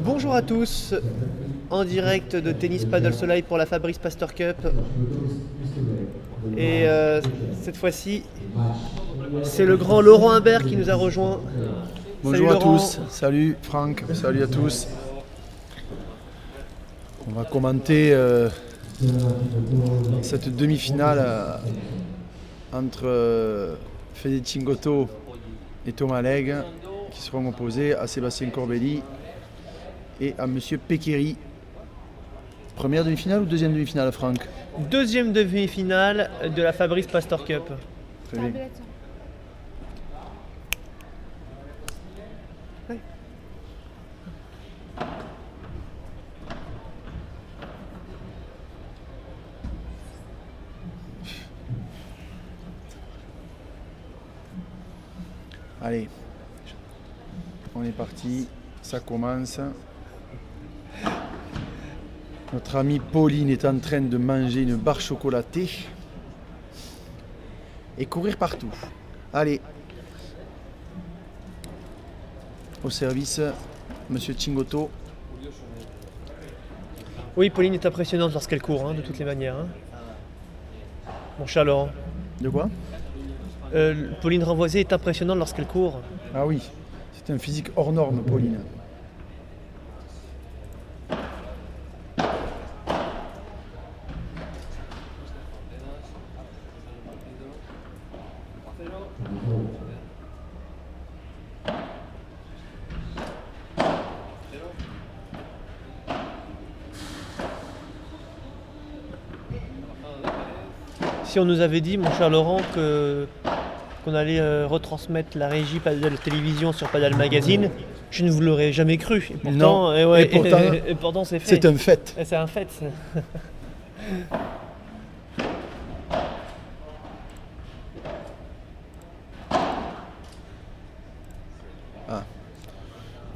Bonjour à tous, en direct de Tennis Paddle Soleil pour la Fabrice Pasteur Cup. Et cette fois-ci, c'est le grand Laurent Humbert qui nous a rejoint. Bonjour Salut à Laurent. tous, salut Franck, salut à tous. On va commenter cette demi-finale entre Fede Cingotto et Thomas Legge qui seront opposés à Sébastien Corbelli et à Monsieur Pequeri. Première demi-finale ou deuxième demi-finale, Franck? Deuxième demi-finale de la Fabrice Pasteur Cup. Très bien. Allez, on est parti, ça commence. Notre amie Pauline est en train de manger une barre chocolatée et courir partout. Allez, au service, Monsieur Cingotto. Oui, Pauline est impressionnante lorsqu'elle court, de toutes les manières. Mon cher Laurent. De quoi? Pauline Renvoisé est impressionnante lorsqu'elle court. Ah oui, c'est un physique hors norme, Pauline. Si on nous avait dit, mon cher Laurent, qu'on allait retransmettre la régie Paddle Télévision sur Paddle Magazine, je ne vous l'aurais jamais cru. Et pourtant, Non. et pourtant c'est fait. C'est un fait. Et c'est un fait.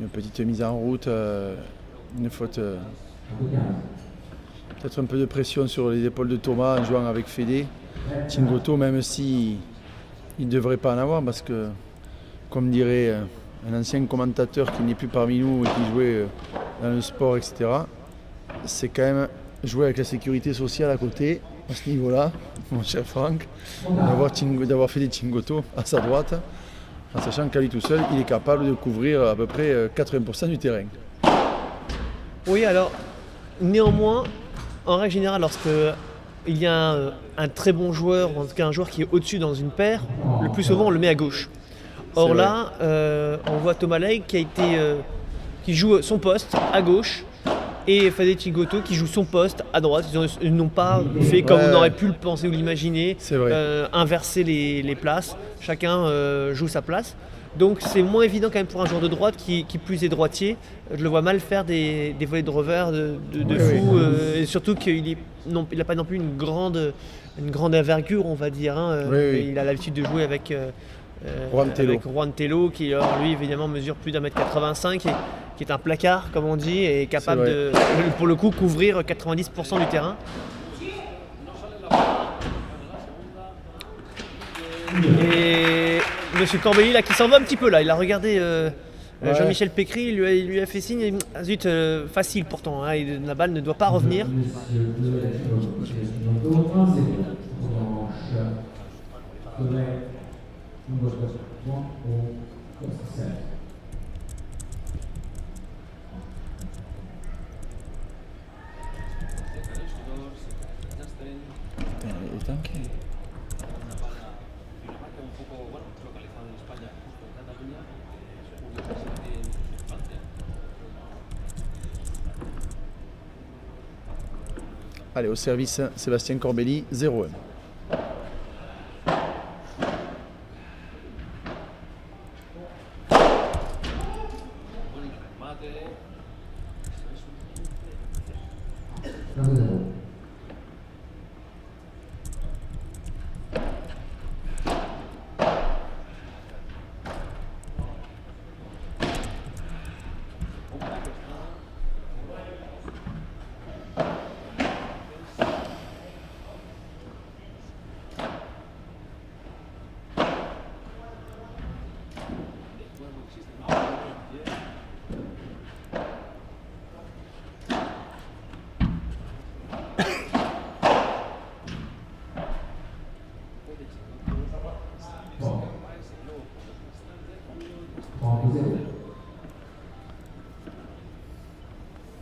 Une petite mise en route, une faute. Peut-être un peu de pression sur les épaules de Thomas en jouant avec Fede. Cingotto, même si il ne devrait pas en avoir, parce que, comme dirait un ancien commentateur qui n'est plus parmi nous et qui jouait dans le sport, etc., c'est quand même jouer avec la sécurité sociale à côté, à ce niveau-là, mon cher Franck, d'avoir Fede Cingotto à sa droite, en sachant qu'à lui tout seul, il est capable de couvrir à peu près 80% du terrain. Oui, alors, néanmoins, en règle générale, lorsque il y a un très bon joueur, ou en tout cas un joueur qui est au-dessus dans une paire, le plus souvent on le met à gauche. Or là, on voit Thomas Legge qui joue son poste à gauche et Fede Cingotto qui joue son poste à droite. Ils n'ont pas fait comme on aurait pu le penser ou l'imaginer, inverser les places. Chacun joue sa place. Donc c'est moins évident quand même pour un joueur de droite qui plus est droitier. Je le vois mal faire des volées de revers de fou. Et surtout qu'il n'a pas non plus une grande envergure, on va dire. Il a l'habitude de jouer avec Juan Tello qui lui évidemment mesure plus d'1m85 et qui est un placard comme on dit et capable de pour le coup couvrir 90% du terrain. Et Monsieur Corbelli là qui s'en va un petit peu là, il a regardé Jean-Michel Pécry, il lui a fait signe, zut, facile pourtant, la balle ne doit pas revenir. Allez, au service, Sébastien Corbelli, 0-1.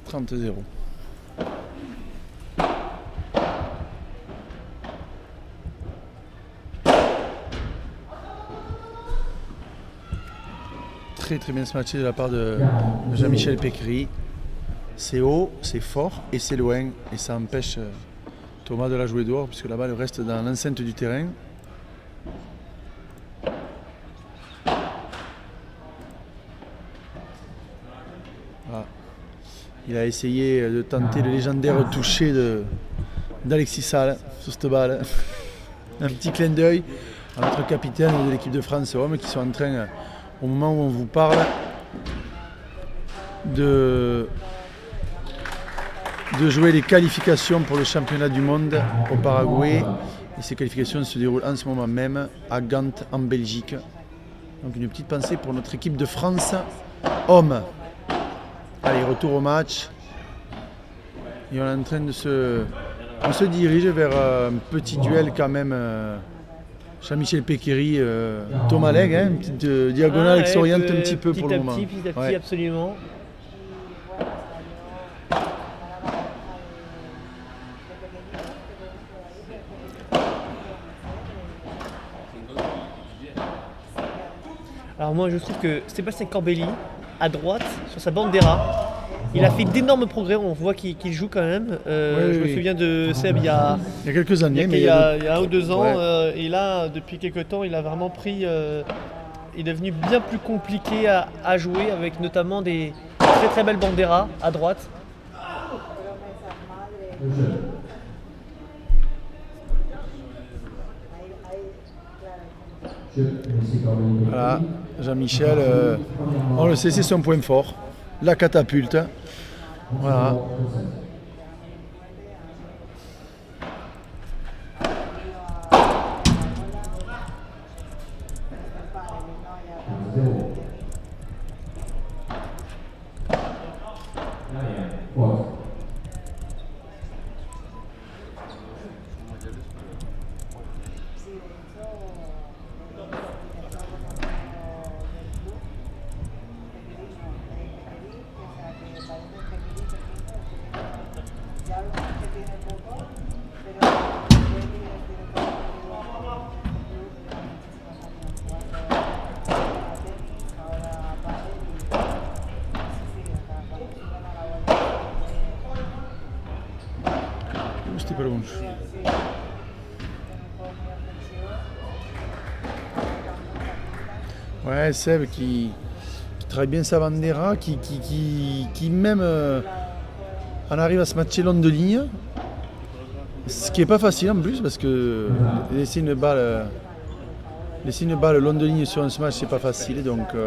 30-0. Très très bien ce match de la part de Jean-Michel Pécry. C'est haut, c'est fort et c'est loin. Et ça empêche Thomas de la jouer dehors puisque la balle reste dans l'enceinte du terrain. Voilà. Il a essayé de tenter le légendaire toucher d'Alexis Salle sur cette balle. Un petit clin d'œil à notre capitaine de l'équipe de France hommes qui sont en train, au moment où on vous parle, de jouer les qualifications pour le championnat du monde au Paraguay. Et ces qualifications se déroulent en ce moment même à Gand en Belgique. Donc une petite pensée pour notre équipe de France hommes. Allez, retour au match. Et on est en train de on se dirige vers un petit duel quand même. Jean-Michel Pécry, Thomas Legge, hein, une petite diagonale qui s'oriente un petit peu pour le moment. Petit à petit, absolument. Alors moi je trouve que Sébastien Corbelli, à droite, sur sa bandera, il a fait d'énormes progrès, on voit qu'il joue quand même. Je me souviens de Seb il y a quelques années, il y a 1 ou 2 ans, et là depuis quelques temps il a vraiment pris, il est devenu bien plus compliqué à jouer avec notamment des très très belles banderas à droite. Voilà, Jean-Michel, on le sait, c'est son point fort, la catapulte. Voilà. Ouais, Seb qui travaille bien sa bandera, qui même en arrive à se matcher long de ligne. Ce qui n'est pas facile en plus parce que laisser une balle long de ligne sur un smash, c'est pas facile. Donc «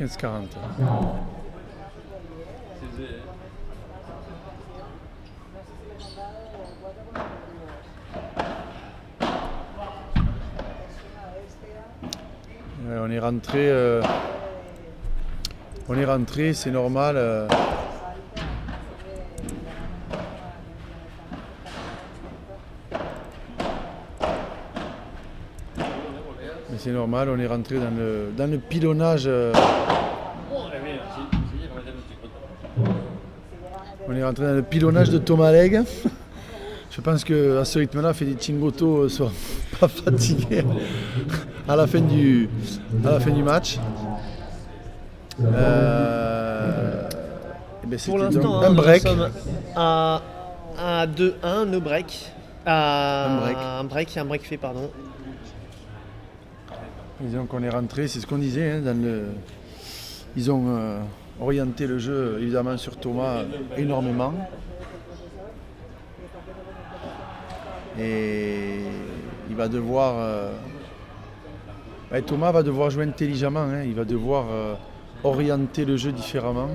15-40 ». On est rentré, c'est normal. Mais c'est normal, on est rentré dans le pilonnage. On est rentré dans le pilonnage de Thomas Legge. Je pense qu'à ce rythme-là, Félix Chingoto ne sera pas fatigué à la fin du match. Pour l'instant, nous sommes à À 2-1, no break. À Un break. un break fait, pardon. Disons qu'on est rentré, c'est ce qu'on disait, hein, ils ont orienté le jeu évidemment sur Thomas énormément. Et il va devoir. Thomas va devoir jouer intelligemment, hein, il va devoir orienter le jeu différemment.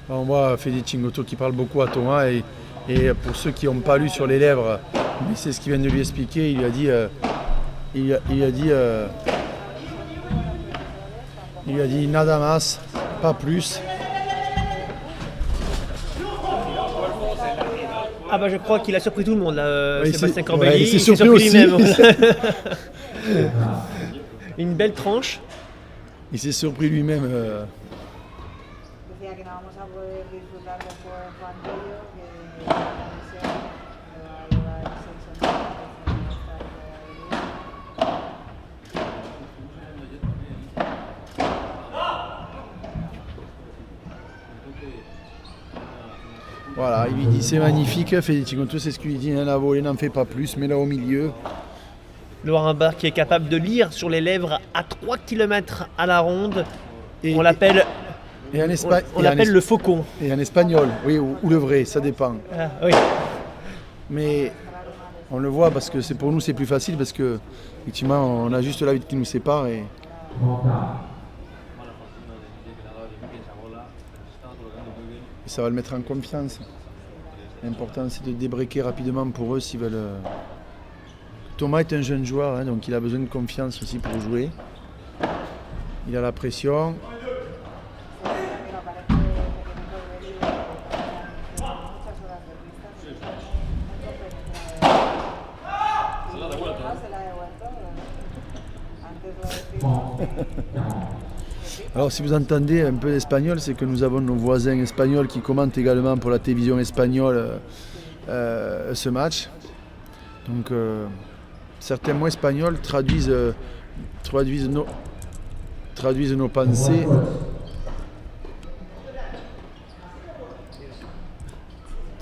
On voit Fede Cingotto qui parle beaucoup à Thomas et pour ceux qui n'ont pas lu sur les lèvres, mais c'est ce qu'il vient de lui expliquer, il lui a dit nada más, pas plus. Ah bah je crois qu'il a surpris tout le monde là, Ouais, Sébastien il Corbelli. s'est Il s'est surpris aussi. lui-même. Une belle tranche. Il s'est surpris lui-même. Decía que no vamos a poder disfrutar después de Juan Bello, que la comisión le va a llevar 6 o 9 Voilà, il lui dit c'est magnifique, Fede Cingotto, c'est ce qu'il lui dit, hein, la volée n'en fait pas plus, mets-la au milieu. Laurent Barre qui est capable de lire sur les lèvres à 3 km à la ronde. Et, On l'appelle et en Espagne, on l'appelle le faucon. et en espagnol, oui, ou le vrai, ça dépend. Ah, oui. Mais on le voit parce que pour nous c'est plus facile parce que effectivement on a juste la vite qui nous sépare et ça va le mettre en confiance. L'important c'est de débreaker rapidement pour eux s'ils veulent. Thomas est un jeune joueur, hein, donc il a besoin de confiance aussi pour jouer. Il a la pression. Pero parece que tiene Corbelli muchas horas de pista, se la ha devuelto. Antes lo decía. Alors si vous entendez un peu d'espagnol, c'est que nous avons nos voisins espagnols qui commentent également pour la télévision espagnole ce match. Donc certains mots espagnols traduisent nos pensées.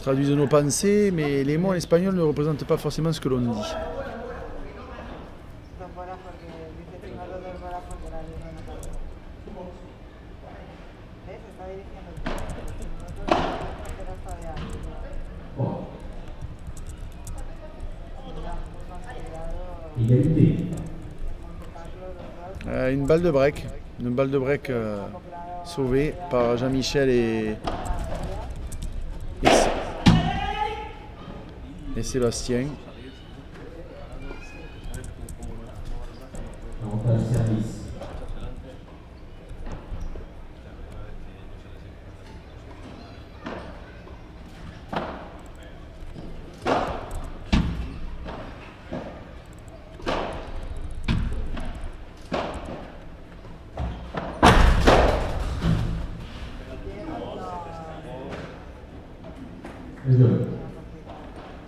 Traduisent nos pensées, mais les mots en espagnol ne représentent pas forcément ce que l'on dit. Dos fuera porque dice Chingarro dos fuera porque la línea no está bien. ¿Ves? Se está dirigiendo el tiro. Nosotros pero está de arriba. Une balle de break sauvée par Jean-Michel et Sébastien.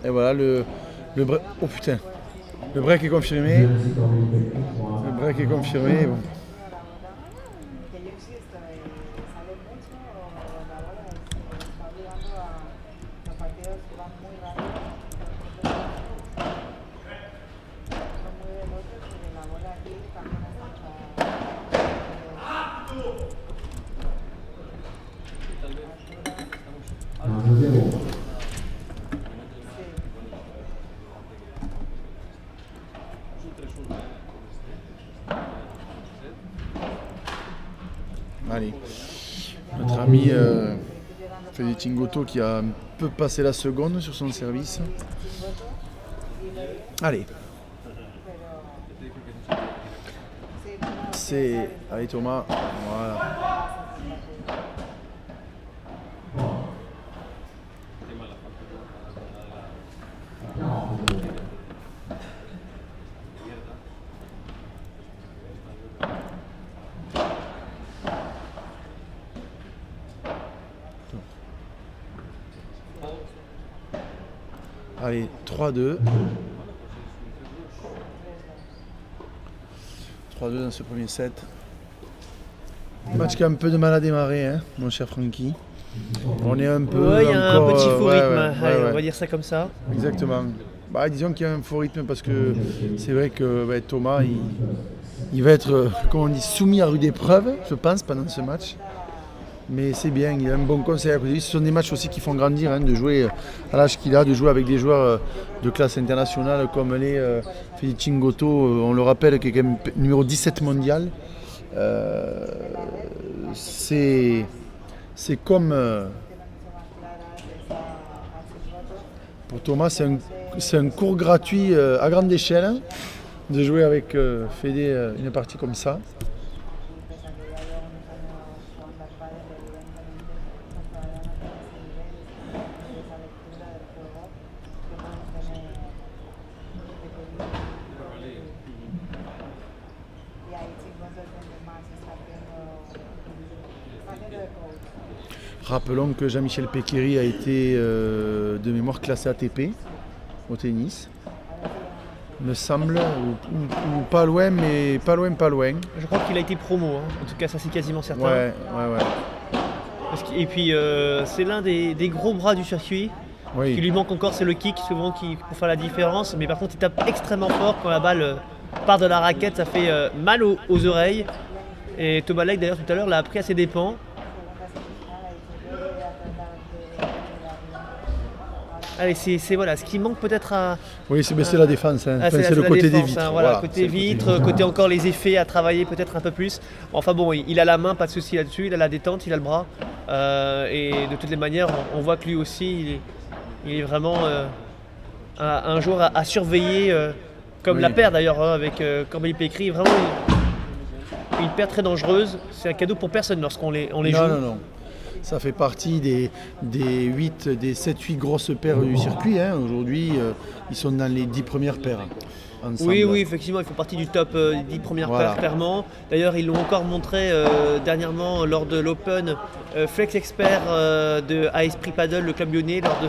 Et voilà le break. Oh putain, le break est confirmé. Le break est confirmé. Bon. Que yo insisto, sale mucho, la bola está obligando a los partidos que van muy rápido, son muy veloces porque la bola aquí también está Allez, notre ami Fede Chingoto qui a un peu passé la seconde sur son service. Allez. Allez Thomas, voilà. Allez, 3-2. 3-2 dans ce premier set. Match qui a un peu de mal à démarrer, hein, mon cher Francky. On est un peu. Ouais, il y a un encore, petit faux rythme, allez, ouais. on va dire ça comme ça. Exactement. Bah, disons qu'il y a un faux rythme parce que c'est vrai que Thomas, il va être, comment on dit, soumis à rude épreuve, je pense, pendant ce match. Mais c'est bien, il a un bon conseil à côté. Ce sont des matchs aussi qui font grandir, hein, de jouer à l'âge qu'il a, de jouer avec des joueurs de classe internationale comme les Fede Chingoto, on le rappelle, qui est quand même numéro 17 mondial. C'est comme pour Thomas, c'est un cours gratuit à grande échelle, hein, de jouer avec Fede une partie comme ça. Rappelons que Jean-Michel Péquéry a été de mémoire classé ATP au tennis, me semble, ou pas loin, mais pas loin. Je crois qu'il a été promo, hein. En tout cas ça c'est quasiment certain. Ouais. Et puis c'est l'un des gros bras du circuit. Oui. Ce qui lui manque encore, c'est le kick, souvent qui pour faire la différence. Mais par contre il tape extrêmement fort quand la balle part de la raquette, ça fait mal aux oreilles. Et Thomas Leigh d'ailleurs tout à l'heure l'a appris à ses dépens. Allez, c'est voilà, ce qui manque peut-être à. Oui, c'est la défense, hein. C'est le côté des vitres. Voilà, côté vitres, côté encore les effets à travailler peut-être un peu plus. Enfin bon, il a la main, pas de souci là-dessus, il a la détente, il a le bras. Et de toutes les manières, on voit que lui aussi, il est vraiment un joueur à surveiller, comme la paire d'ailleurs, hein, avec Corbelli Pécry. Vraiment une paire très dangereuse. C'est un cadeau pour personne lorsqu'on les joue. Non. Ça fait partie des 7-8 grosses paires du circuit, hein. Aujourd'hui, ils sont dans les 10 premières paires. Ensemble. Oui, effectivement, ils font partie du top 10 premières paires, clairement. D'ailleurs, ils l'ont encore montré dernièrement lors de l'Open Flex Expert de A Esprit Paddle, le club lyonnais, lors de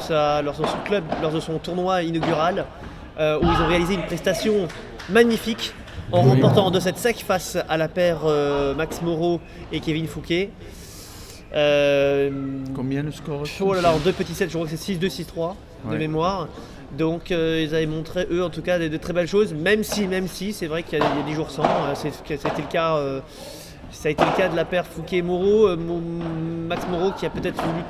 son tournoi inaugural, où ils ont réalisé une prestation magnifique en remportant en 2-7 secs face à la paire Max Moreau et Kevin Fouquet. Combien le score? Oh là là, en 2 petits sets, je crois que c'est 6-2, 6-3 de mémoire. Donc ils avaient montré eux en tout cas de très belles choses, même si c'est vrai qu'il y a des jours sans. Ça a été le cas de la paire Fouquet-Moreau, Max Moreau qui a peut-être voulu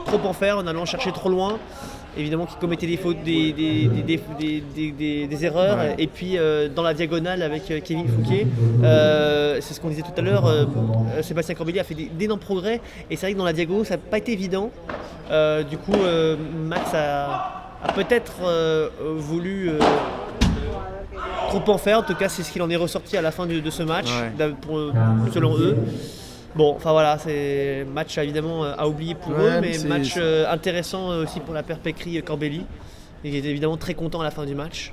trop en faire en allant chercher trop loin. Évidemment qui commettait des fautes, des erreurs, et puis dans la diagonale avec Kevin Fouquet, c'est ce qu'on disait tout à l'heure, Sébastien Corbelli a fait d'énormes progrès, et c'est vrai que dans la diagonale ça n'a pas été évident. Du coup Max a peut-être voulu trop en faire, en tout cas c'est ce qu'il en est ressorti à la fin de ce match, selon eux. Bon, enfin voilà, c'est match évidemment à oublier pour eux, mais match intéressant aussi pour la paire Pécry-Corbelli. Il est évidemment très content à la fin du match.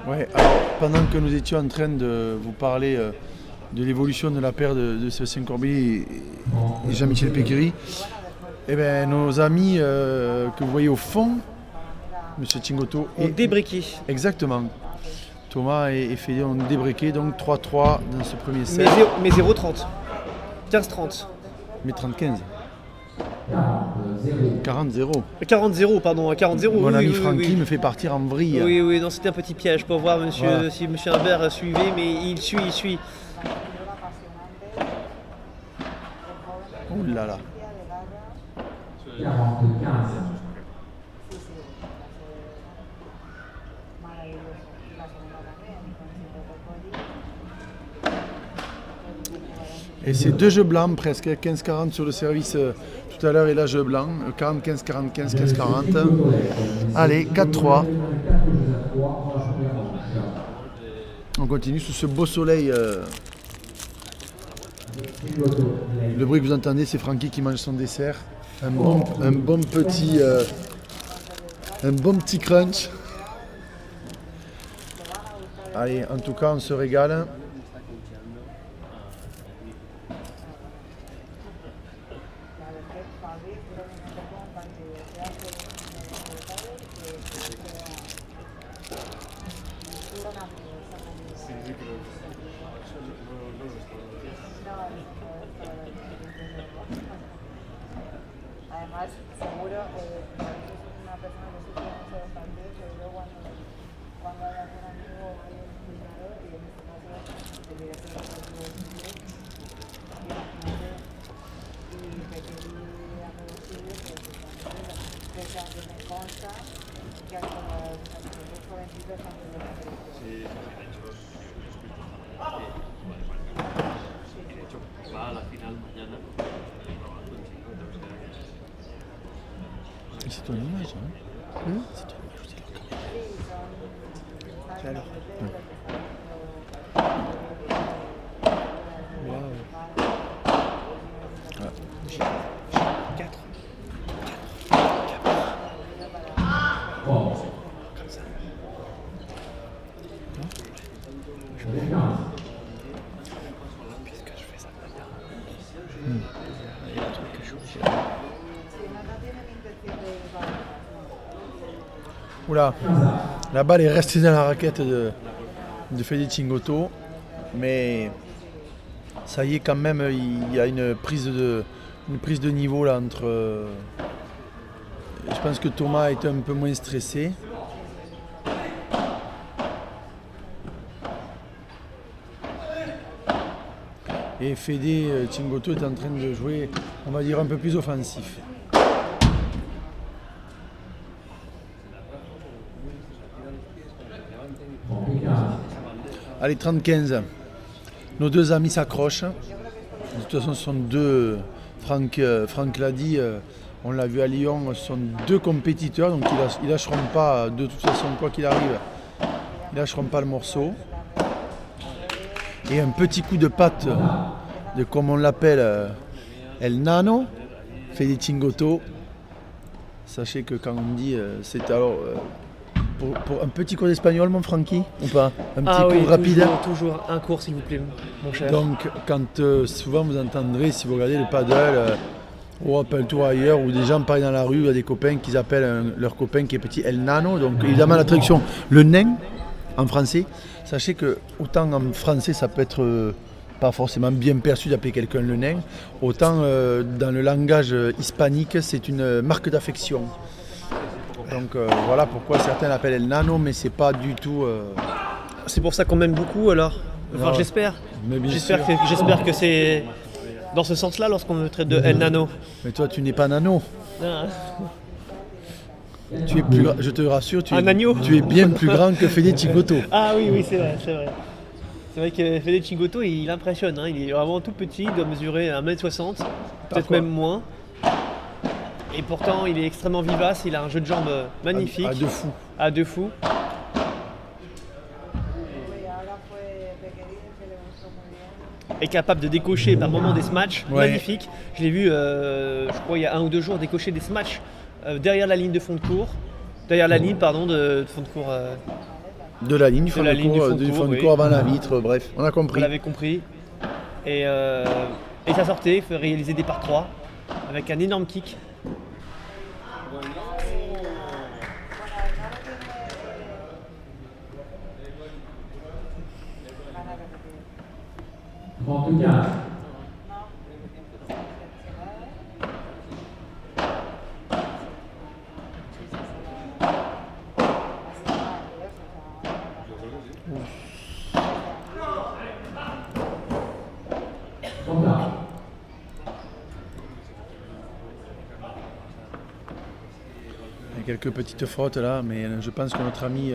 Ouais, alors pendant que nous étions en train de vous parler de l'évolution de la paire de Sébastien Corbelli et Jean-Michel Pécéry, eh ben, nos amis que vous voyez au fond, M. Chingoto, ont débriqué. Exactement. Thomas et Fede ont débriqué, donc 3-3 dans ce premier set. Mais 0-30. 15-30. Mais 30-15. 40-0. 40-0, pardon, 40-0. Mon ami Francky me fait partir en vrille. Oui, non, c'était un petit piège pour voir si M. Humbert suivait, mais il suit. Ouh là là. Et c'est 2 jeux blancs presque, 15-40 sur le service tout à l'heure et là jeu blanc, 40-15-40, 15-15-40. Allez, 4-3. On continue sous ce beau soleil. Le bruit que vous entendez, c'est Francky qui mange son dessert. Un bon petit crunch. Allez, en tout cas, on se régale. Además, seguro, es una persona que sufre mucho de pandemia, pero yo cuando hay algún amigo o alguien cuidador, y en este caso debería ser un objetivo de Chile, y requerir a reducir, pues aunque me consta que hasta los jovencitos están en los va a la final mañana. C'est ton image, hein? C'est ton image, c'est leur caméra. C'est alors. Là, 4. Puisque je fais ça de manière. Il y a un truc que je suis obligé. Oula, la balle est restée dans la raquette de Fede Chingoto, mais ça y est quand même, il y a une prise de niveau là entre. Je pense que Thomas est un peu moins stressé. Et Fede Chingoto est en train de jouer, on va dire, un peu plus offensif. Allez, 30-15. Nos deux amis s'accrochent. De toute façon, ce sont deux. Franck l'a dit, on l'a vu à Lyon, ce sont deux compétiteurs, donc ils ne lâcheront pas, de toute façon, quoi qu'il arrive, ils ne lâcheront pas le morceau. Et un petit coup de patte, de comme on l'appelle, El Nano, Fede Chingoto. Sachez que quand on dit, c'est alors. Pour un petit cours d'espagnol, mon Francky, ou pas? Un petit cours rapide. Toujours un cours, s'il vous plaît, mon cher. Donc, quand souvent vous entendrez, si vous regardez le paddle, au Apple Tour ailleurs, ou des gens parlent dans la rue, il y a des copains qu'ils appellent leur copain qui est petit El Nano. Donc, évidemment, la traduction, le nain, en français. Sachez que, autant en français, ça peut être pas forcément bien perçu d'appeler quelqu'un le nain, autant dans le langage hispanique, c'est une marque d'affection. Donc voilà pourquoi certains l'appellent El Nano, mais c'est pas du tout. C'est pour ça qu'on m'aime beaucoup alors. Enfin, Non, j'espère. mais bien J'espère sûr. que c'est dans ce sens-là lorsqu'on me traite de El Nano. Mais toi, tu n'es pas nano. Ah. Tu es plus, je te rassure, Un agneau. tu es bien plus grand que Fede Chingoto. Ah oui, c'est vrai, c'est vrai. C'est vrai que Fede Chingoto, il impressionne. Hein. Il est vraiment tout petit, il doit mesurer 1m60, peut-être quoi. même moins. Et pourtant, il est extrêmement vivace, il a un jeu de jambes magnifique. À deux fous. À deux fous. Y ahora fue requerir que le gustó muy bien. Est capable de décocher par moments des smatchs Ouais. magnifiques. Je l'ai vu, je crois, il y a 1 ou 2 jours, décocher des smatchs derrière la ligne de fond de cours. Derrière la ligne, pardon, de fond de cours. De la ligne, du la ligne du fond de cours, de oui. cours avant la vitre, bref, on a Vous compris. l'avez compris. Et ça sortait, il faut réaliser des par 3 avec un énorme kick. Il y a quelques petites fautes là, mais je pense que notre ami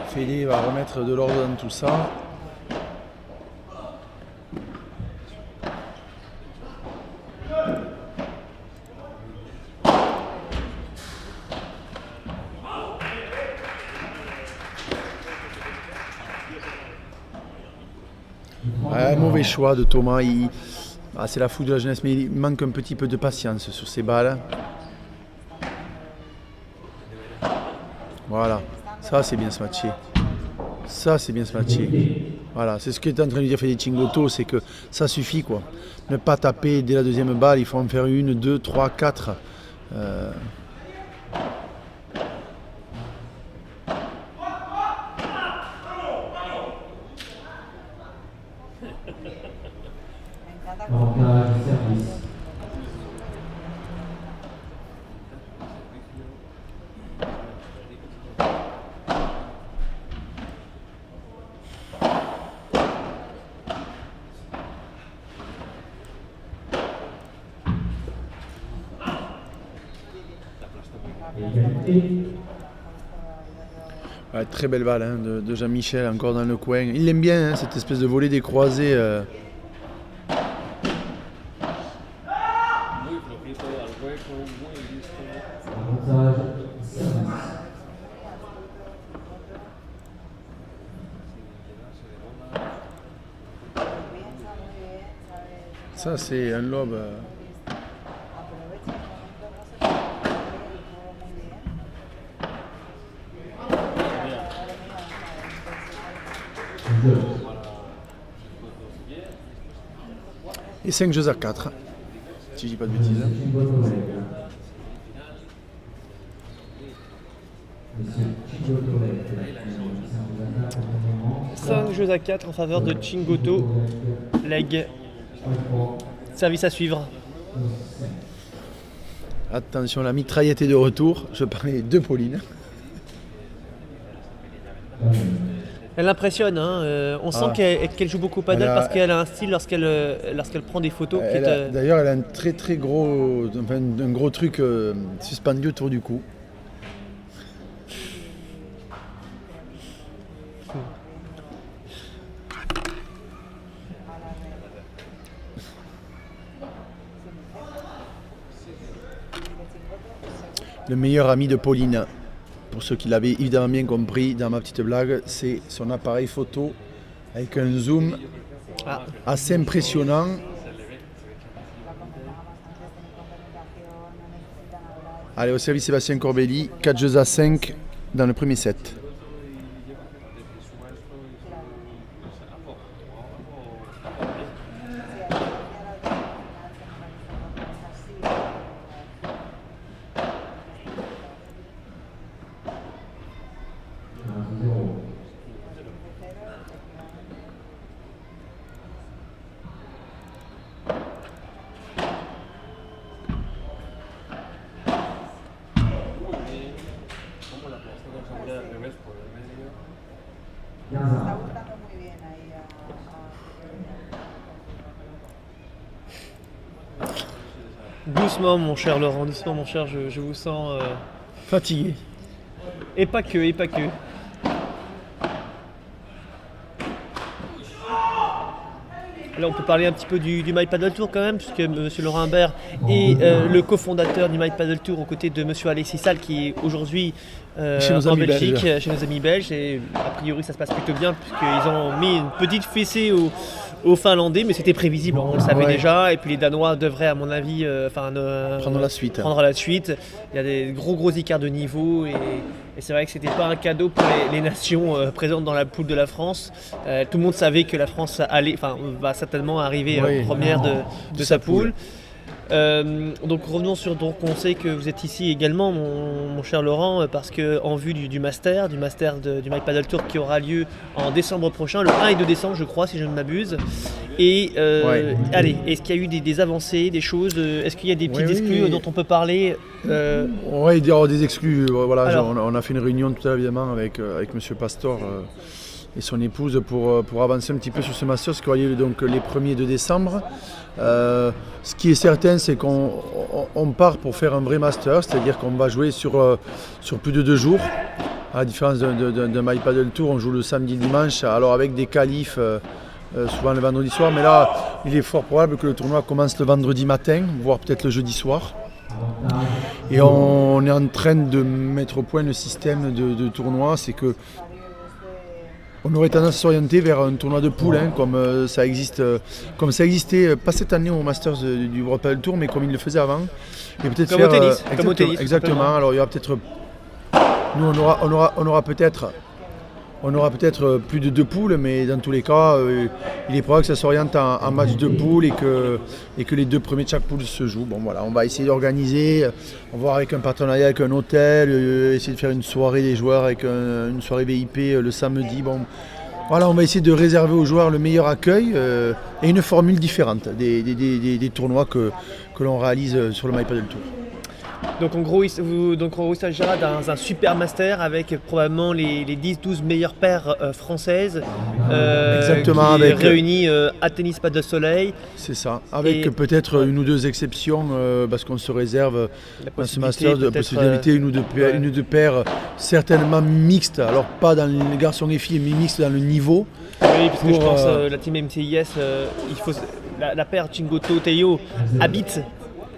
Fede va remettre de l'ordre dans tout ça. Un mauvais choix de Thomas. C'est la fougue de la jeunesse, mais il manque un petit peu de patience sur ces balles. Voilà, ça c'est bien se matcher. Ça c'est bien se matcher. Voilà, c'est ce qu'est en train de dire Fede Cingotto, c'est que ça suffit quoi. Ne pas taper dès la deuxième balle, il faut en faire 1, 2, 3, 4. Avantage service. Égalité. Ouais, très belle balle hein, de Jean-Michel, encore dans le coin. Il l'aime bien, hein, cette espèce de volée décroisée. Muy flojito al hueco, muy listo. Avantage service. Piensa muy bien, sabe, Ça c'est un lob. aprovecha el momento, no se puede perder el juego muy bien. Jeu. Et 5 jeux à 4. Si je dis pas de bêtises. Cingotto lega. Monsieur Cingotto lega. 5 jeux à 4 en faveur de Cingotto. Leg. Service à suivre. Attention, la mitraillette est de retour. Je parlais de Pauline. Elle impressionne, hein. On sent qu'elle joue beaucoup au paddle Elle a- parce qu'elle a un style lorsqu'elle prend des photos qui est, D'ailleurs, elle a un très gros, un gros truc suspendu autour du cou. Le meilleur ami de Pauline, pour ceux qui l'avaient évidemment bien compris dans ma petite blague, c'est son appareil photo avec un zoom Ah. assez impressionnant. Allez, au service Sébastien Corbelli, 4 jeux à 5 dans le premier set. Como la aplastó con seguridad al revés por el medio. 15 está ans. gustando muy bien ahí Doucement mon cher Laurent, doucement mon cher, je vous sens Fatigué. et pas que, et pas que. Là, on peut parler un petit peu du My Paddle Tour quand même, puisque M. Laurent Humbert est le cofondateur du My Paddle Tour aux côtés de M. Alexis Salle, qui est aujourd'hui Chez nos en amis Belgique, belges. chez nos amis belges. Et a priori, ça se passe plutôt bien, puisqu'ils ont mis une petite fessée aux Finlandais, mais c'était prévisible, on le savait Ouais. déjà. Et puis les Danois devraient, à mon avis, Prendre la suite. prendre la suite. Il y a des gros écarts de niveau et c'est vrai que c'était pas un cadeau pour les nations présentes dans la poule de la France. Tout le monde savait que la France va certainement arriver Oui. première de sa poule. Donc revenons sur, donc on sait que vous êtes ici également mon cher Laurent parce que en vue du master du My Paddle Tour qui aura lieu en décembre prochain, le 1 et 2 décembre je crois si je ne m'abuse. Et Ouais. allez, est-ce qu'il y a eu des avancées, des choses, est-ce qu'il y a des petits Oui, exclus oui. dont on peut parler Ouais, il y aura des exclus. Voilà, Alors. on a fait une réunion tout à l'heure évidemment avec M. Pastor et son épouse pour avancer un petit peu sur ce master, ce qui aura lieu donc les 1er de décembre. Ce qui est certain, c'est qu'on part pour faire un vrai master, c'est-à-dire qu'on va jouer sur plus de 2 jours. À la différence d'un My Paddle Tour, on joue le samedi et le dimanche, alors avec des qualifs souvent le vendredi soir, mais là, il est fort probable que le tournoi commence le vendredi matin, voire peut-être le jeudi soir. Et on est en train de mettre au point le système de tournoi, c'est que on aurait tendance à s'orienter vers un tournoi de poule, hein, comme ça existait, pas cette année au Masters du World Padel Tour, mais comme il le faisait avant. Et peut-être Comme au tennis, comme au tennis, exactement. Alors il y aura peut-être, nous on aura peut-être plus de 2 poules, mais dans tous les cas, il est probable que ça s'oriente en match de poule et que les 2 premiers de chaque poule se jouent. Bon voilà, on va essayer d'organiser, on va voir avec un partenariat avec un hôtel, essayer de faire une soirée des joueurs avec une soirée VIP le samedi. Bon, voilà, on va essayer de réserver aux joueurs le meilleur accueil et une formule différente des tournois que l'on réalise sur le My Padel Tour. Donc en gros, il s'agira d'un super master avec probablement les 10-12 meilleures paires françaises Exactement, qui avec réunies à Tennis Padel Soleil. C'est ça, avec Et- peut-être une ou deux exceptions parce qu'on se réserve La dans ce possibilité master de peut-être, possibilité d'inviter une ou deux paires certainement mixtes, alors pas dans les garçons et filles, mais mixtes dans le niveau. Oui, parce que je Pour, pense la team MCIS, il faut la paire Chingoto Teo habite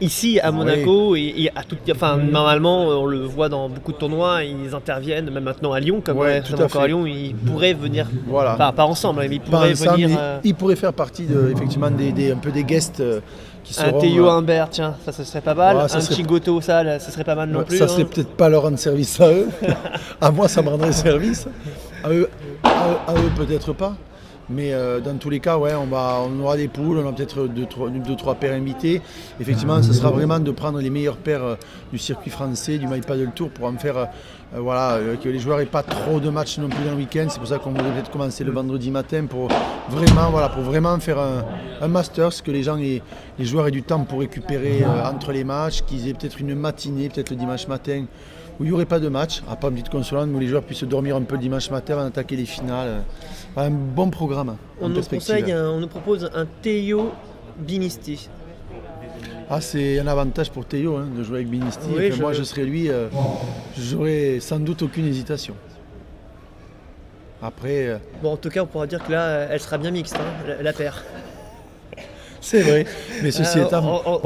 ici à Monaco et à normalement on le voit dans beaucoup de tournois, ils interviennent même maintenant à Lyon, comme Ouais, récemment tout à encore à fait. Lyon, ils pourraient venir, Voilà. enfin pas ensemble, mais ils Pas pourraient ensemble, venir. mais ils pourraient faire partie effectivement un peu des guests qui Un seront. Théo Humbert, tiens, ça ce serait pas mal. Ouais, ça un serait- Chingoto, ça serait pas mal non plus. ça serait peut-être pas leur rendre service à eux. À moi, ça me rendrait service. À eux peut-être pas. Mais dans tous les cas, ouais, on aura des poules, on aura peut-être 2-3 paires invitées. Effectivement, ce sera vraiment de prendre les meilleures paires du circuit français, du My Padel Tour, pour en faire que les joueurs n'aient pas trop de matchs non plus dans le week-end. C'est pour ça qu'on voudrait peut-être commencer le vendredi matin pour vraiment faire un Masters, que les joueurs aient du temps pour récupérer entre les matchs, qu'ils aient peut-être une matinée, peut-être le dimanche matin, où il n'y aurait pas de match, à part une petite consolante, où les joueurs puissent dormir un peu le dimanche matin avant d'attaquer les finales. Un bon programme On en nous perspective. on nous propose un Théo Binisti. Ah, c'est un avantage pour Théo de jouer avec Binisti. Oui, Moi, je serais lui, j'aurais sans doute aucune hésitation. Après, Bon, en tout cas, on pourra dire que là, elle sera bien mixte, hein, la paire. c'est vrai, mais ceci étant, on-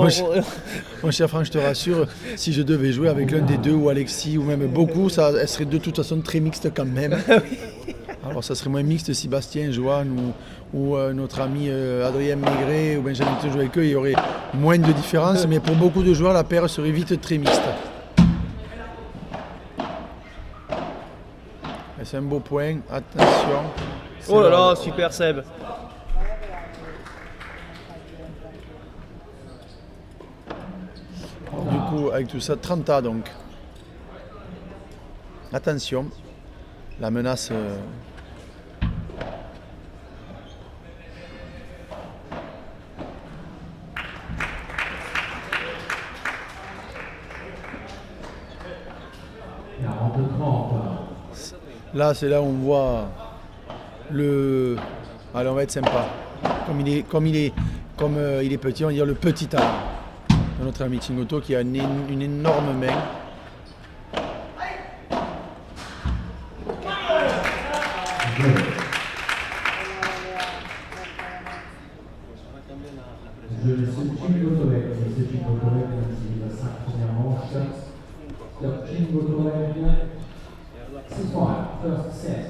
mon cher Franck, je te rassure, si je devais jouer avec l'un des deux, ou Alexis, ou même beaucoup, elle serait de toute façon très mixte quand même. Alors ça serait moins mixte si Bastien, Joanne ou notre ami Adrien Maigret ou Benjamin Tito jouaient avec eux, il y aurait moins de différence, mais pour beaucoup de joueurs, la paire serait vite très mixte. Et c'est un beau point, attention. Oh là là, super Seb. Du coup, avec tout ça, 30 donc. Attention, la menace. Là, c'est là où on voit le. Allez, on va être sympa. Comme il est petit, on va dire le petit talent de notre ami Chingoto qui a une énorme main. Je laisse Chingoto Leg, c'est Chingoto Leg, c'est la 5 première manche. Donc Chingoto Leg, 6-5, first set.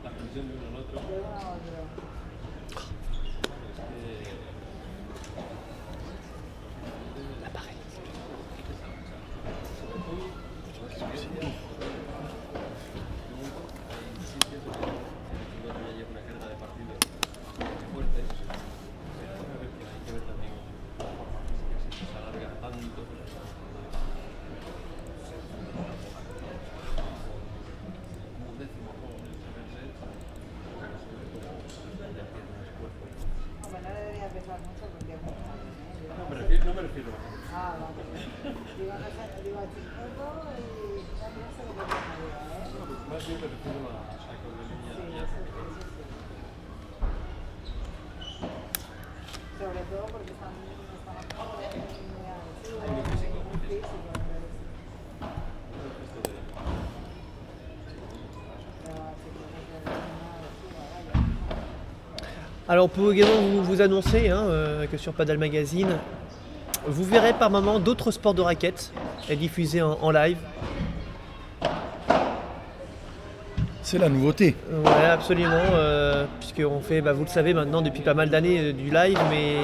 La presión de uno al otro. Bueno, no debería pesar mucho porque es muy fácil, ¿eh? No me refiero a Ah, vale. Digo, no sé, digo a Chingoto y también se lo que me diga, ¿eh? más bien me refiero a saco de línea Sí, ya. eso sí. Sobre todo porque están muy agresivos, muy físicos, entonces, pero así que no quiero decir nada agresiva, vaya. Alors on peut également vous annoncer que sur Padel Magazine, vous verrez par moment d'autres sports de raquettes est diffusé en live. C'est la nouveauté. Ouais, absolument, puisqu'on fait, vous le savez maintenant depuis pas mal d'années du live, mais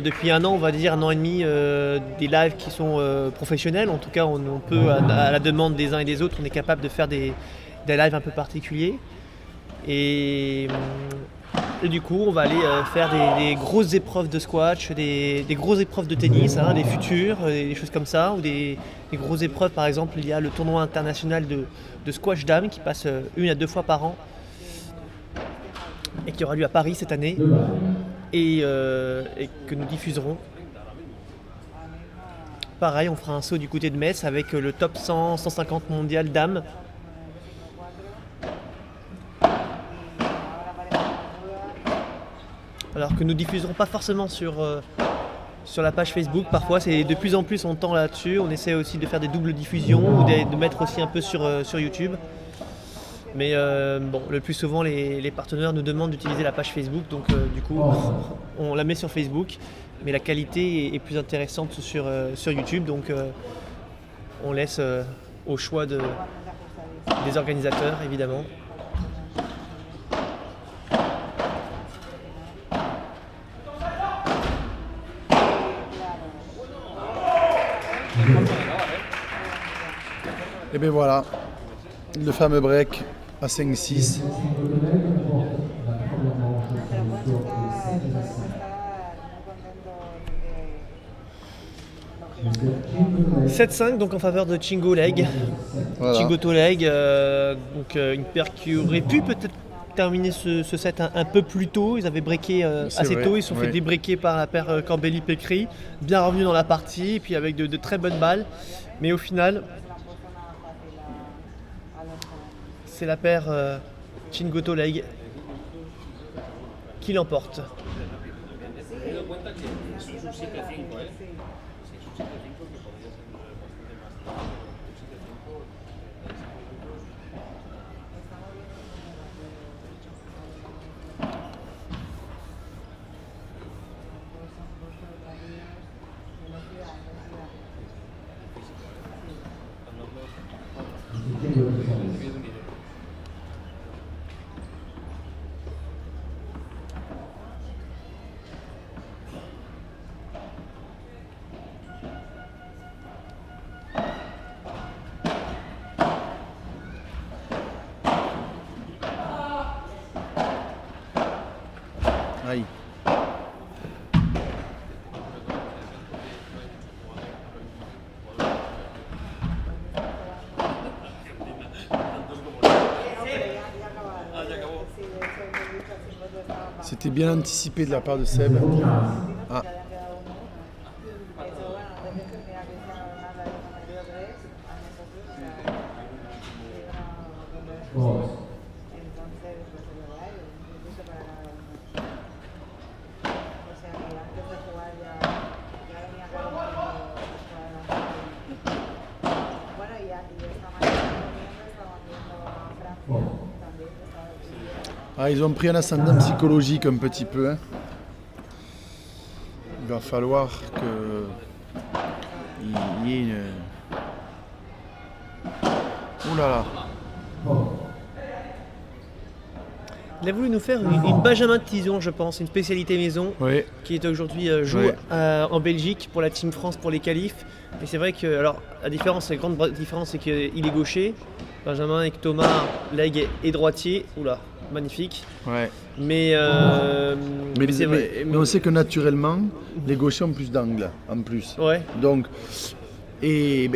depuis un an, on va dire, un an et demi, des lives qui sont professionnels. En tout cas, on peut, à la demande des uns et des autres, on est capable de faire des lives un peu particuliers. Et du coup, on va aller faire des grosses épreuves de squash, des grosses épreuves de tennis, des futurs, des choses comme ça, ou des grosses épreuves. Par exemple, il y a le tournoi international de squash dames qui passe 1 à 2 fois par an et qui aura lieu à Paris cette année et que nous diffuserons. Pareil, on fera un saut du côté de Metz avec le top 100, 150 mondial dames. Alors que nous diffuserons pas forcément sur la page Facebook. Parfois, c'est de plus en plus on tend là-dessus. On essaie aussi de faire des doubles diffusions ou de mettre aussi un peu sur YouTube. Mais le plus souvent, les partenaires nous demandent d'utiliser la page Facebook. Donc du coup, on la met sur Facebook. Mais la qualité est plus intéressante sur YouTube. Donc on laisse au choix des organisateurs, évidemment. Et bien voilà, le fameux break à 5-6. Bueno, 7-5 donc en faveur de Chingo Leg. Voilà. Chingo Leg, une paire qui aurait pu peut-être terminer ce set un peu plus tôt. Ils avaient breaké assez vrai, tôt, ils se sont fait oui. débreaker par la paire Corbelli-Pécry, bien revenu dans la partie, et puis avec de très bonnes balles. Mais au final, c'est la paire Chingo Leg qui l'emporte. Aïe. C'était bien anticipé de la part de Seb. Ah, ils ont pris un ascendant psychologique un petit peu. Hein. Il va falloir qu'il y ait une... Ouh là là. Il a voulu nous faire une Benjamin de Tison, je pense, une spécialité maison, Oui. qui est aujourd'hui jouée en Belgique pour la Team France pour les qualifs. Et c'est vrai que, alors, la grande différence, c'est qu'il est gaucher. Benjamin avec Thomas, Leg est droitier. Oula, magnifique. Ouais. Mais c'est vrai. Mais on sait que naturellement, les gauchers ont plus d'angle en plus. Ouais. Donc, et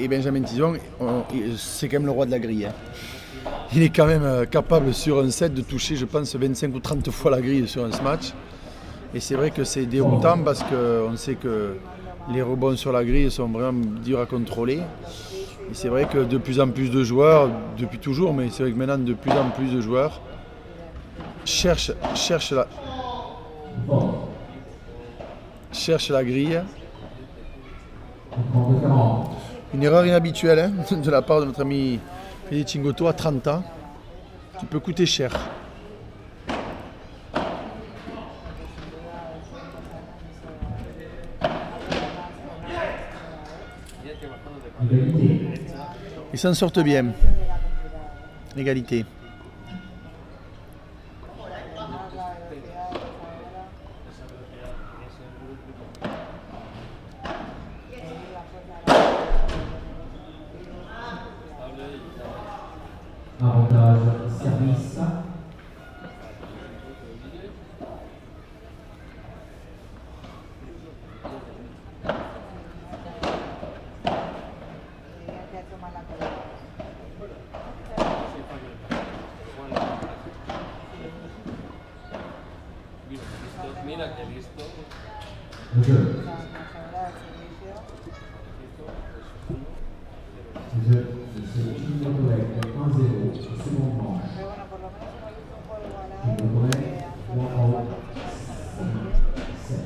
Benjamin Tison, c'est quand même le roi de la grille. Hein. Il est quand même capable sur un set de toucher, je pense, 25 ou 30 fois la grille sur un match. Et c'est vrai que c'est déroutant parce qu'on sait que les rebonds sur la grille sont vraiment durs à contrôler. Et c'est vrai que de plus en plus de joueurs, depuis toujours, mais c'est vrai que maintenant de plus en plus de joueurs cherchent la grille. Une erreur inhabituelle hein, de la part de notre ami Félix Chingoto à 30 ans, qui peut coûter cher. Égalité. Ils s'en sortent bien. Égalité. Avantage service. Mira que listo. Le jeu. Le jeu de ce Chingo Torek 1-0, seconde manche. Chingo Torek 1-0, 7.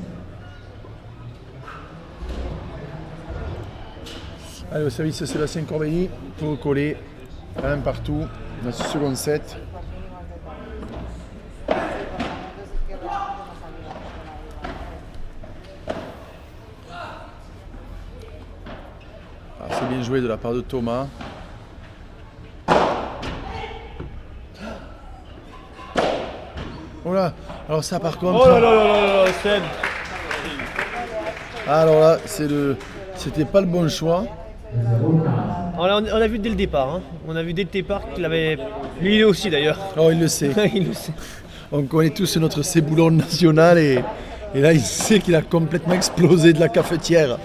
Allez, au service de Sébastien Corbelli pour coller un partout dans ce second set. Ah, c'est bien joué de la part de Thomas. Voilà, alors ça par contre. Oh là là là là là, Seb. Alors là, c'était pas le bon choix. On a vu dès le départ, hein. On a vu dès le départ qu'il avait. Lui aussi d'ailleurs. Oh, il le sait. Il le sait. On connaît tous notre Céboulon national et là il sait qu'il a complètement explosé de la cafetière.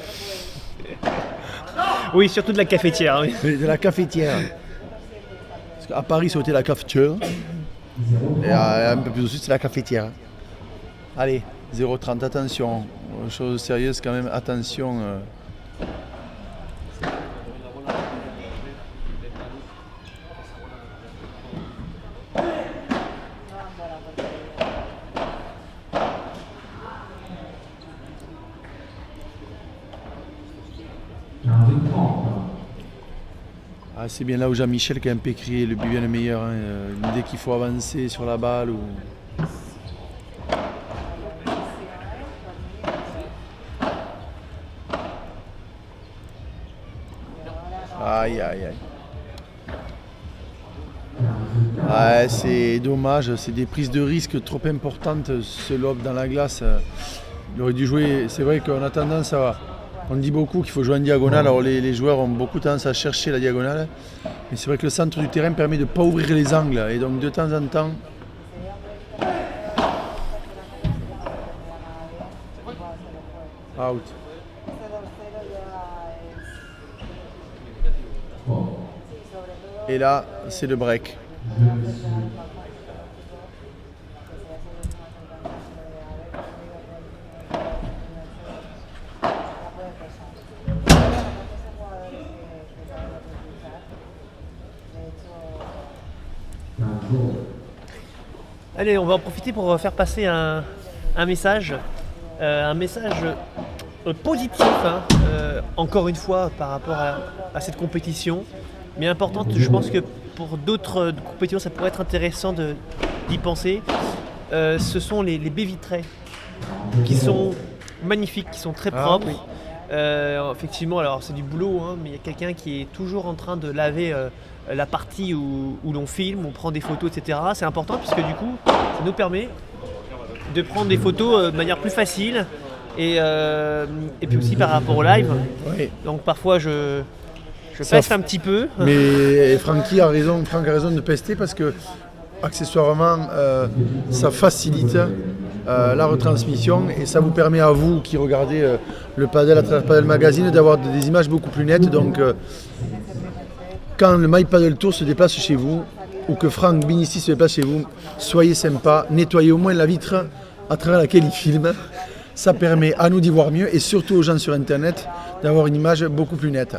Oui, surtout de la cafetière. Oui. De la cafetière. Parce qu'à Paris c'était la cafetière et un peu plus au sud c'est la cafetière. Allez, 0,30, attention. Chose sérieuse quand même, attention. Ah, c'est bien là où Jean-Michel qui a un peu crié le but bien le meilleur. Hein. Dès qu'il faut avancer sur la balle ou. Aïe aïe aïe. Ouais, c'est dommage, c'est des prises de risque trop importantes, ce lob dans la glace. Il aurait dû jouer, c'est vrai qu'on a tendance à. On dit beaucoup qu'il faut jouer en diagonale, alors les joueurs ont beaucoup tendance à chercher la diagonale. Mais c'est vrai que le centre du terrain permet de ne pas ouvrir les angles. Et donc de temps en temps. Out. Et là, c'est le break. Allez, on va en profiter pour faire passer un message. Positif, hein, encore une fois, par rapport à cette compétition. Mais importante, je pense que pour d'autres compétitions, ça pourrait être intéressant d'y penser. Ce sont les baies vitrées qui sont magnifiques, qui sont très propres. Oui. Effectivement, alors c'est du boulot, hein, mais il y a quelqu'un qui est toujours en train de laver la partie où l'on filme, on prend des photos, etc. C'est important puisque du coup, ça nous permet de prendre des photos de manière plus facile et puis aussi par rapport au live. Oui. Donc parfois je Ça peste un petit peu. Mais Franck a raison de pester parce que accessoirement ça facilite la retransmission et ça vous permet à vous qui regardez le padel à travers Padel Magazine d'avoir des images beaucoup plus nettes. Donc quand le My Padel Tour se déplace chez vous ou que Franck Binici se déplace chez vous, soyez sympa, nettoyez au moins la vitre à travers laquelle il filme. Ça permet à nous d'y voir mieux et surtout aux gens sur internet d'avoir une image beaucoup plus nette.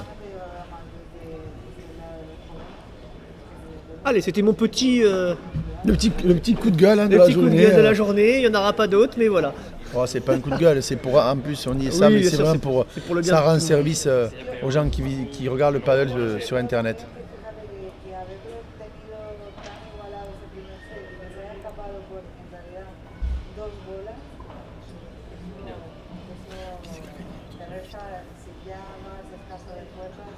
Allez, c'était mon petit, Le petit coup de gueule hein, de le la petit coup de journée. gueule de la journée. Il n'y en aura pas d'autres, mais voilà. Oh, c'est pas un coup de gueule, c'est pour en plus on dit ça, Oui, mais bien c'est sûr, vraiment c'est pour le bien ça de rend tout. service aux gens qui regardent le paddle sur internet. Y haberlo tenido tan igualado ese primer set y que se haya escapado por en realidad 2 bolas, eso te resta, si ya más escaso de fuerzas,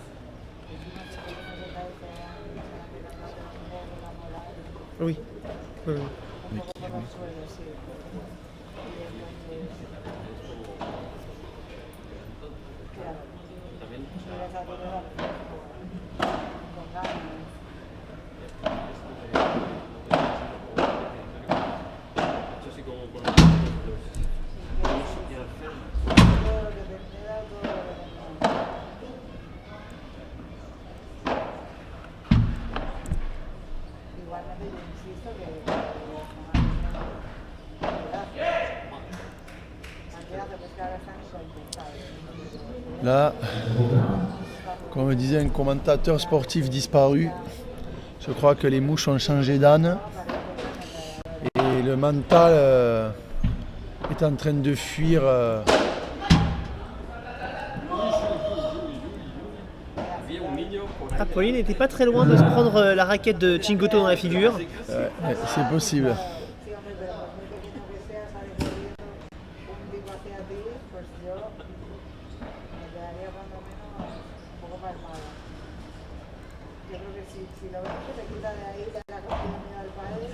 Oui. Oui, oui. Un poco por el suelo, sí. Y entonces, claro, y les ayuda con ganas. Eso sí, como por ejemplo, y al final, Todo lo que te da, todo lo que te da. Igualmente yo insisto que cantidad de pescado están incontestables. Là, comme disait un commentateur sportif disparu, je crois que les mouches ont changé d'âne et le mental est en train de fuir. había un niño por ahí. Ah, Pauline n'était pas très loin de se prendre la raquette de Chingoto dans la figure. C'est possible. Sí, hombre, pero por muy pequeño que sea, sale corriendo un tipo hacia ti, pues yo me quedaría cuando menos un poco palmada. Yo creo que si lo ves que te quita de ahí, te la cogida miedo al padre.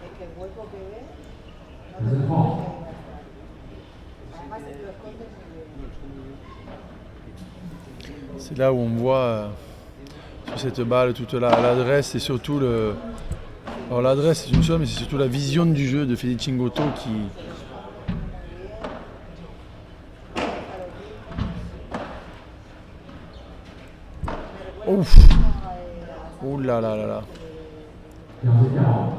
Es que el hueco que ve, no te lo puedes gastar. Además, lo escondes muy bien. C'est là où on voit sur cette balle toute l'adresse et surtout le. Alors l'adresse c'est une chose, mais c'est surtout la vision du jeu de Fede Chingoto qui. Ouf. Ouh là là là là. 15 et 40.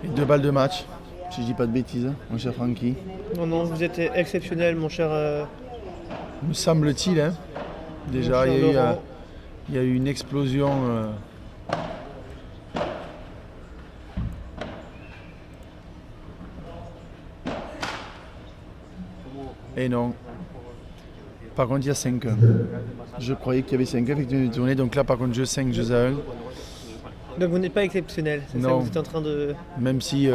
Et 2 balles de match, si je dis pas de bêtises, mon cher Francky. Non, non, vous êtes exceptionnel, mon cher. Me semble-t-il, hein. Déjà, Mon cher Laurent. il y a eu une explosion. Et non. Par contre, il y a 5-1. Je croyais qu'il y avait 5 avec une tournée, donc là, par contre, je 5, je à 1. Donc vous n'êtes pas exceptionnel, c'est ça Non. que vous êtes en train de. Même si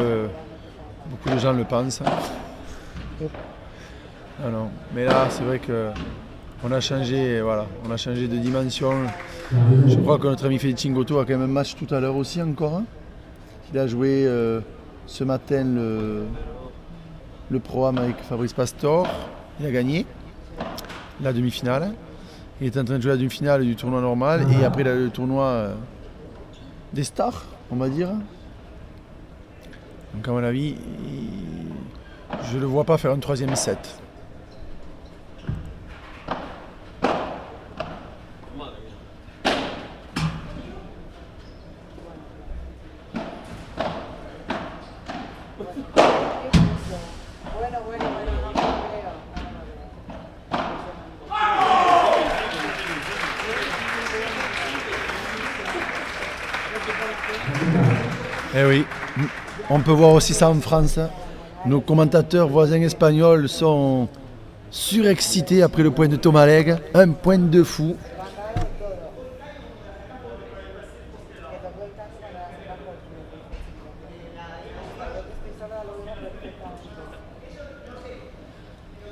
beaucoup de gens le pensent. Ah non. Mais là, c'est vrai que on a changé, voilà, on a changé de dimension. Je crois que notre ami Fede Chingoto a quand même un match tout à l'heure aussi encore. Hein. Il a joué ce matin le Pro-Am avec Fabrice Pastor. Il a gagné la demi-finale. Il est en train de jouer la demi-finale du tournoi normal et après le tournoi des stars, on va dire. Donc à mon avis, je ne le vois pas faire un 3e set. Madre mía. Bueno, no me lo creo. Eh oui, on peut voir aussi ça en France. Nos commentateurs voisins espagnols sont surexcités après le point de Tomaleg. Un point de fou.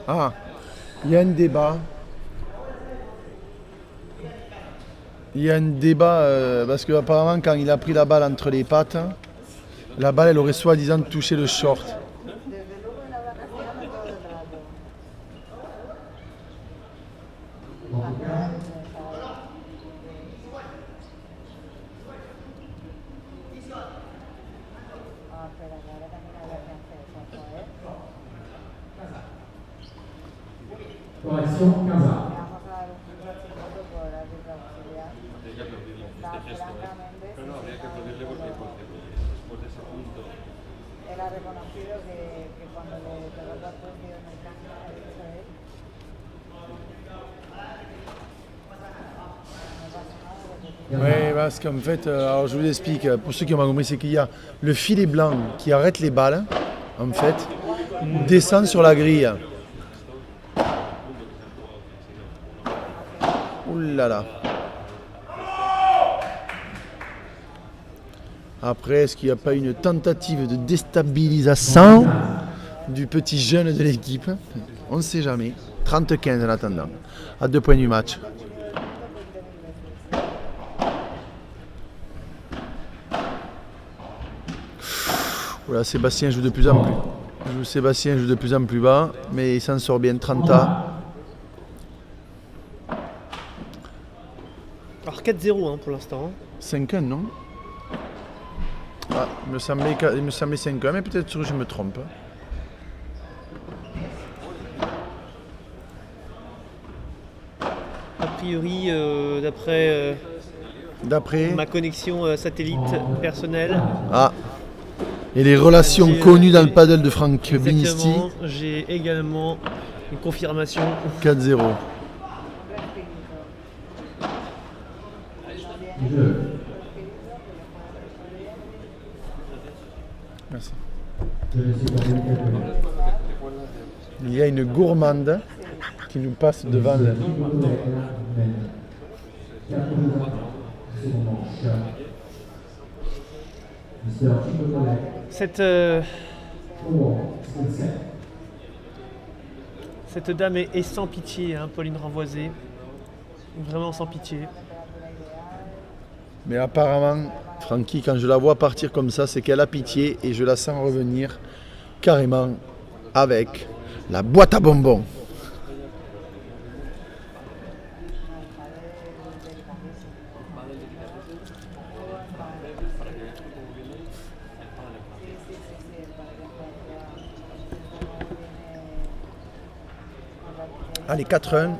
Ah, il y a un débat. Il y a un débat parce qu'apparemment quand il a pris la balle entre les pattes, la balle elle aurait soi-disant touché le short. Desde luego en la vacación todo el rato. Ah, espera, que ahora también había que hacer eso, ¿eh? Correction 15 A. Vamos a dar un punto al Chingoto por árbitro auxiliar. Habría que aplaudirle Está este gesto, ¿eh? francamente No, no, habría que aplaudirle porque después de ese punto. él ha reconocido que cuando le pegó el partido en el campo, ha dicho él. Oui, parce qu'en fait, alors je vous explique, pour ceux qui ont pas compris, c'est qu'il y a le filet blanc qui arrête les balles, en fait, descend sur la grille. Ouh là là. Après, est-ce qu'il n'y a pas une tentative de déstabilisation du petit jeune de l'équipe? On ne sait jamais. 30-15 en attendant. À 2 points du match. Voilà, Sébastien joue de plus en plus. Sébastien joue de plus en plus bas, mais il s'en sort bien. 30 à. Alors 4-0 hein, pour l'instant. 5-1, non? Ah, il me semblait 5-1, mais peut-être que je me trompe. A priori, d'après D'après. ma connexion satellite personnelle, Ah. Et les relations J'ai, connues dans le paddle de Franck Binisti. exactement, j'ai également une confirmation. 4-0. Merci. Il y a une gourmande qui nous passe devant le... Cette dame est sans pitié, hein, Pauline Renvoisé. Vraiment sans pitié. Mais apparemment, Francky, quand je la vois partir comme ça, c'est qu'elle a pitié et je la sens revenir carrément avec la boîte à bonbons. Allez, 4-1.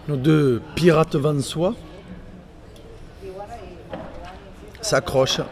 Nos deux pirates vansois s'accrochent.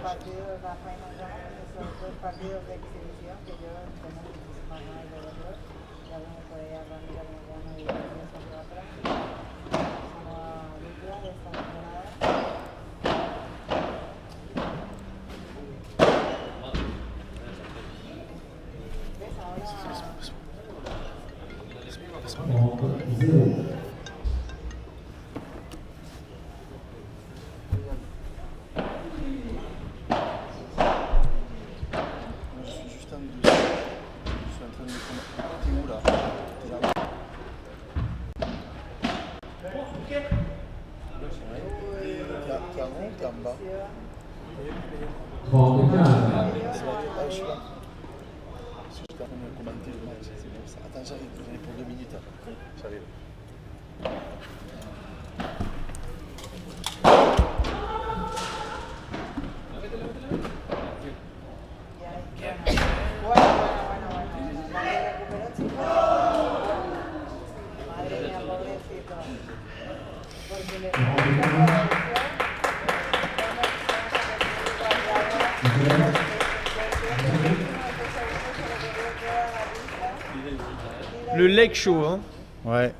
Le leg show, hein. Ouais.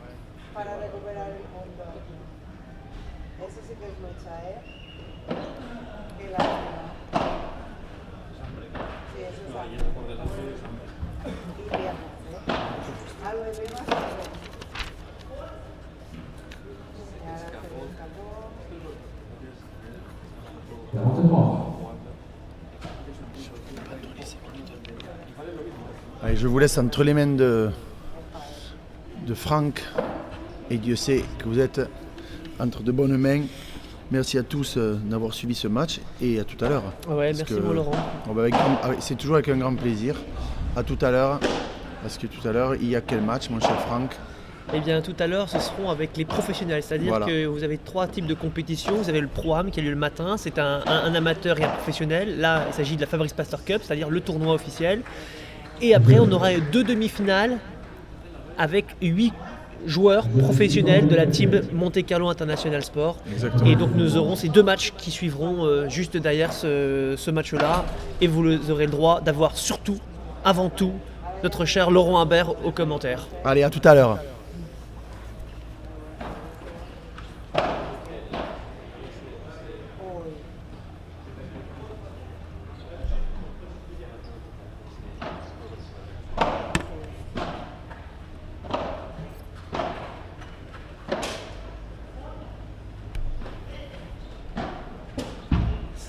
Para recuperar el mundo. Eso sí que es lucha, ¿eh? Qué lástima. Sí, eso es algo. Y piernas, ¿eh? Algo de piernas. Y ahora se le escapó. Allez, je vous laisse entre les mains de Franck et Dieu sait que vous êtes entre de bonnes mains. Merci à tous d'avoir suivi ce match et à tout à l'heure. Ouais, merci mon Laurent. C'est toujours avec un grand plaisir. À tout à l'heure, parce que tout à l'heure, il y a quel match, mon cher Franck? Eh bien, tout à l'heure, ce seront avec les professionnels. C'est-à-dire Voilà. que vous avez 3 types de compétitions. Vous avez le Pro-Am qui a lieu le matin. C'est un amateur et un professionnel. Là, il s'agit de la Fabrice Pasteur Cup, c'est-à-dire le tournoi officiel. Et après, on aura 2 demi-finales avec 8 joueurs professionnels de la team Monte Carlo International Sport. Exactement. Et donc nous aurons ces 2 matchs qui suivront juste derrière ce match-là. Et vous aurez le droit d'avoir surtout, avant tout, notre cher Laurent Humbert aux commentaires. Allez, à tout à l'heure.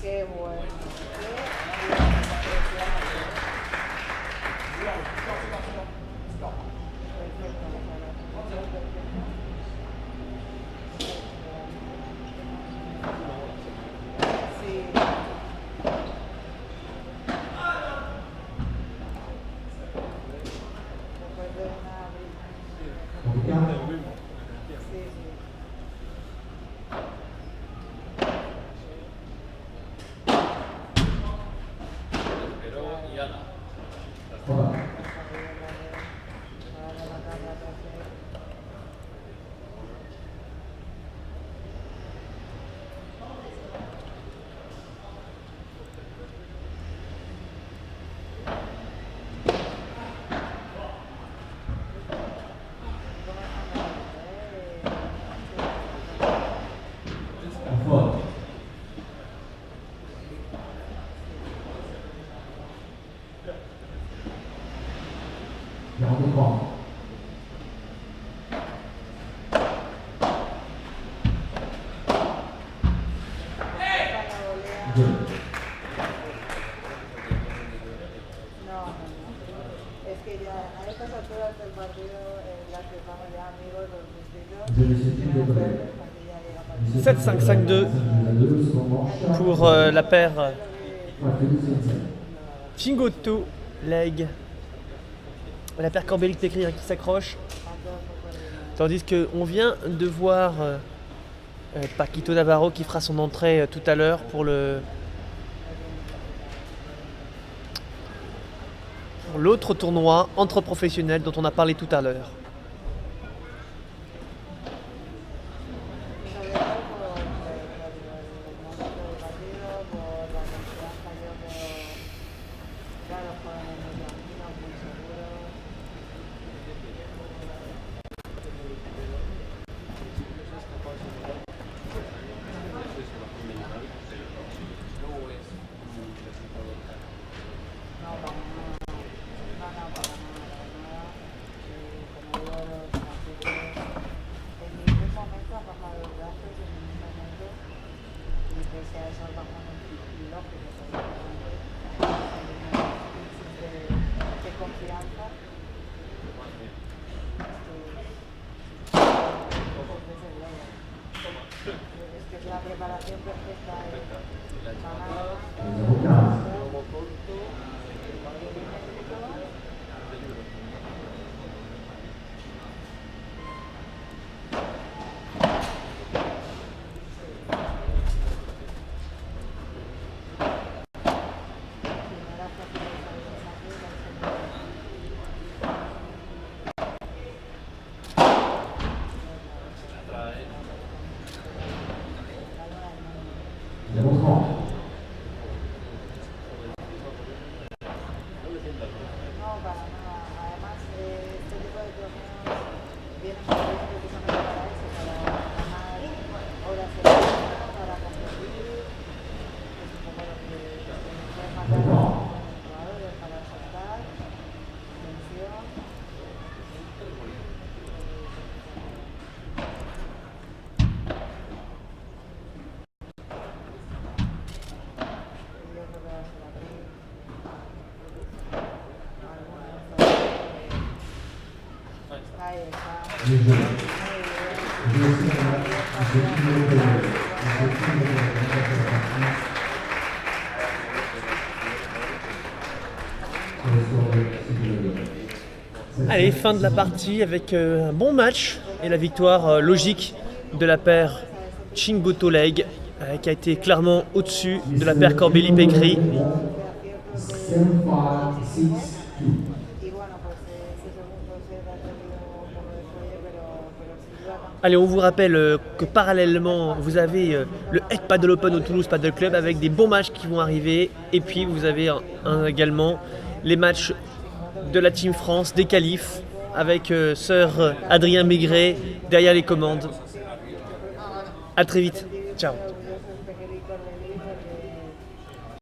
Qué bueno. Sí. Después de una... Ubicado. Sí, sí. Hola. Conforme. Round 3. Good. No. Es que ya a estas alturas del partido, las que estamos ya amigos, los distintos, Vous avez ce type de collègue. porque ya llega para 7-5-5-2 pour la paire Felice. Chingoto Leg. La paire Corbelli-Pécré qui s'accroche. Tandis qu'on vient de voir Paquito Navarro qui fera son entrée tout à l'heure pour l'autre tournoi entre professionnels dont on a parlé tout à l'heure. sobre todo por el momento del partido, por la confianza, yo creo, claro, los jóvenes muy tranquilos, muy seguros. No, para nada. No, no, para nada, para nada. Como digo, los franceses en ningún momento han bajado los brazos, en ningún momento, y pese a eso bajan lógico, seguramente, hay una crisis de confianza. Desde luego. Es que es la preparación perfecta de ganar. Démontrant. No, para nada. Además, este tipo de torneos vienen precisamente para eso, para ganar horas extra, para competir. Es un poco lo que pueden matar a los jugadores, para soltar, tensión. Y yo creo que va a ser aquí. Ahí está. Les jeux. Muy bien. Je aussi, je suis le collègue. Je suis le collègue. Sur le score de Allez, fin de la partie avec un bon match et la victoire logique de la paire Chingoto Leg qui a été clairement au-dessus de la paire Corbelli-Pécré. 7-5-6-2. Y bueno, pues ese segundo set ha tenido un poco de suerte, pero Allez, on vous rappelle que parallèlement, vous avez le Head Paddle Open au Toulouse Paddle Club avec des bons matchs qui vont arriver. Et puis, vous avez également les matchs de la Team France, des qualifs, avec Sir Adrien Maigret derrière les commandes. À très vite. Ciao.